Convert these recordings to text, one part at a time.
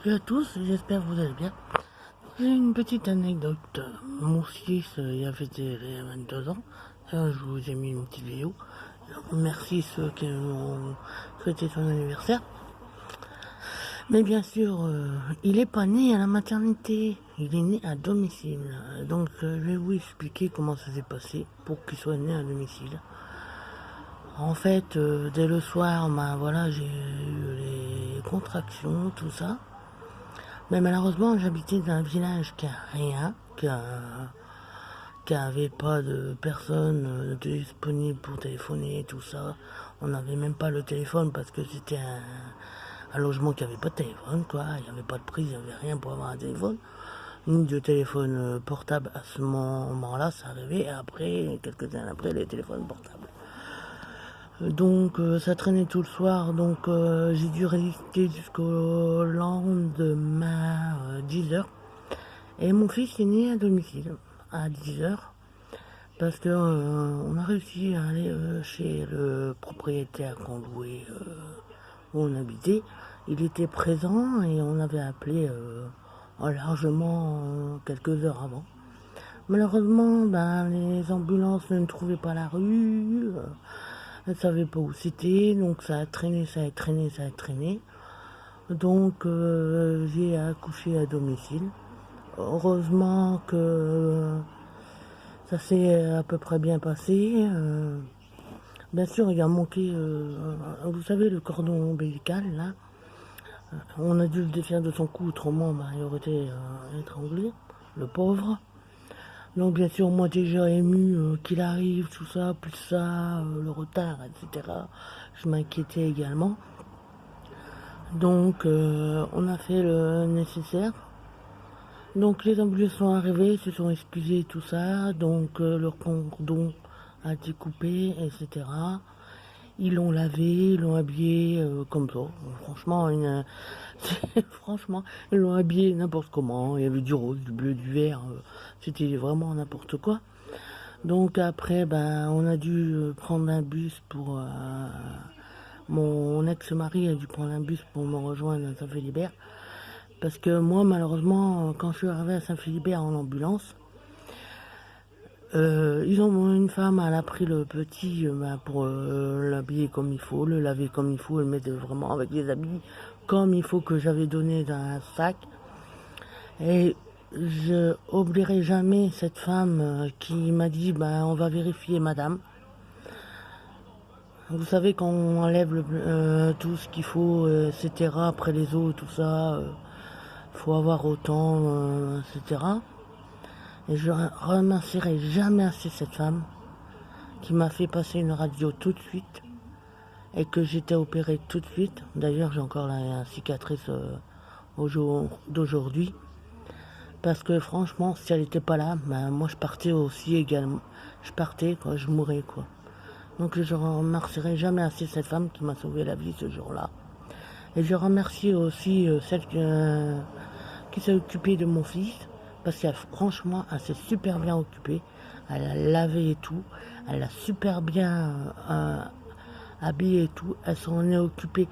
Salut à tous, j'espère que vous allez bien. J'ai une petite anecdote. Mon fils, il a fêté les 22 ans. Je vous ai mis une petite vidéo. Merci ceux qui ont fêté son anniversaire. Mais bien sûr, il est pas né à la maternité. Il est né à domicile. Donc, je vais vous expliquer comment ça s'est passé pour qu'il soit né à domicile. En fait, dès le soir, voilà, j'ai eu les contractions, tout ça. Mais malheureusement, j'habitais dans un village qui a rien, qui avait pas de personne disponible pour téléphoner, tout ça. On n'avait même pas le téléphone parce que c'était un logement qui avait pas de téléphone, quoi. Il n'y avait pas de prise, il n'y avait rien pour avoir un téléphone. Ni de téléphone portable à ce moment-là, ça arrivait. Et après, quelques années après, les téléphones portables. Donc ça traînait tout le soir, donc j'ai dû résister jusqu'au lendemain 10h. Et mon fils est né à domicile à 10h parce que on a réussi à aller chez le propriétaire qu'on louait où on habitait. Il était présent et on avait appelé largement quelques heures avant. Malheureusement, les ambulances ne trouvaient pas la rue. Elle ne savait pas où c'était, donc ça a traîné. Donc j'ai accouché à domicile. Heureusement que ça s'est à peu près bien passé. Bien sûr, il a manqué, vous savez, le cordon ombilical, là. On a dû le défaire de son cou, autrement il aurait été étranglé, le pauvre. Donc bien sûr, moi déjà ému qu'il arrive, tout ça, plus ça, le retard, etc. Je m'inquiétais également. Donc on a fait le nécessaire. Donc les ambulances sont arrivés, se sont excusés, tout ça. Donc leur cordon a été coupé, etc. Ils l'ont lavé, ils l'ont habillé comme ça. Franchement, franchement, ils l'ont habillé n'importe comment. Il y avait du rose, du bleu, du vert. C'était vraiment n'importe quoi. Donc après, on a dû prendre un bus pour... mon ex-mari a dû prendre un bus pour me rejoindre à Saint-Philibert. Parce que moi, malheureusement, quand je suis arrivé à Saint-Philibert en ambulance, ils ont une femme, elle a pris le petit pour l'habiller comme il faut, le laver comme il faut, le mettre vraiment avec les habits comme il faut que j'avais donné dans un sac. Et je n'oublierai jamais cette femme qui m'a dit on va vérifier madame. Vous savez quand on enlève tout ce qu'il faut, etc. après les os, tout ça, faut avoir autant, etc. Et je ne remercierai jamais assez cette femme qui m'a fait passer une radio tout de suite et que j'étais opéré tout de suite. D'ailleurs, j'ai encore la cicatrice d'aujourd'hui. Parce que franchement, si elle n'était pas là, moi je partais aussi également. Je partais, quoi, je mourais, quoi. Donc je ne remercierai jamais assez cette femme qui m'a sauvé la vie ce jour-là. Et je remercie aussi celle qui s'est occupée de mon fils. Parce qu'elle, franchement, elle s'est super bien occupée. Elle a lavé et tout. Elle a super bien habillé et tout. Elle s'en est occupée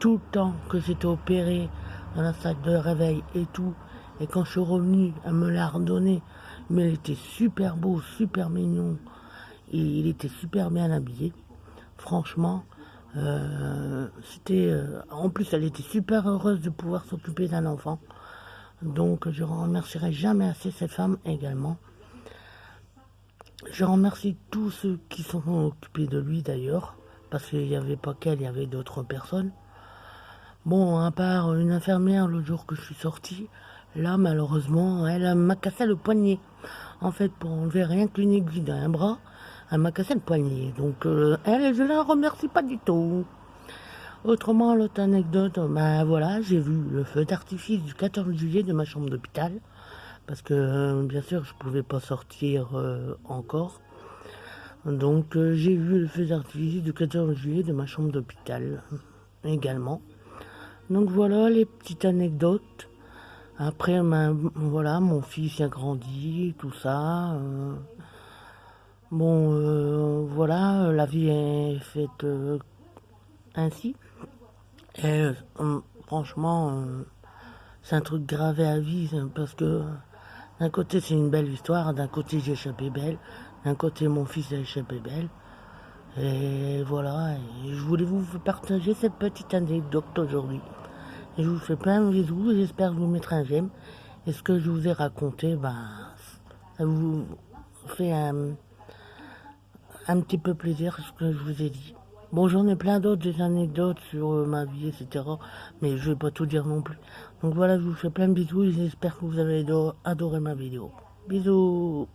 tout le temps que j'étais opéré dans la salle de réveil et tout. Et quand je suis revenu, elle me l'a redonné. Mais il était super beau, super mignon. Et il était super bien habillé. Franchement, c'était... en plus, elle était super heureuse de pouvoir s'occuper d'un enfant. Donc je ne remercierai jamais assez cette femme également. Je remercie tous ceux qui sont occupés de lui d'ailleurs, parce qu'il n'y avait pas qu'elle, il y avait d'autres personnes. Bon, à part une infirmière l'autre jour que je suis sortie, là malheureusement, elle m'a cassé le poignet. En fait, pour enlever rien qu'une aiguille d'un bras, elle m'a cassé le poignet. Donc elle, je la remercie pas du tout. Autrement, l'autre anecdote, voilà, j'ai vu le feu d'artifice du 14 juillet de ma chambre d'hôpital. Parce que, bien sûr, je pouvais pas sortir encore. Donc, j'ai vu le feu d'artifice du 14 juillet de ma chambre d'hôpital également. Donc, voilà les petites anecdotes. Après, voilà, mon fils a grandi, tout ça. Voilà, la vie est faite ainsi. Et franchement, c'est un truc gravé à vie, parce que d'un côté c'est une belle histoire, d'un côté j'ai échappé belle, d'un côté mon fils a échappé belle. Et voilà, et je voulais vous partager cette petite anecdote aujourd'hui. Et je vous fais plein de bisous, j'espère que vous mettrez un j'aime. Et ce que je vous ai raconté, ça vous fait un petit peu plaisir ce que je vous ai dit. Bon, j'en ai plein d'autres, des anecdotes sur ma vie, etc. Mais je vais pas tout dire non plus. Donc voilà, je vous fais plein de bisous et j'espère que vous avez adoré ma vidéo. Bisous!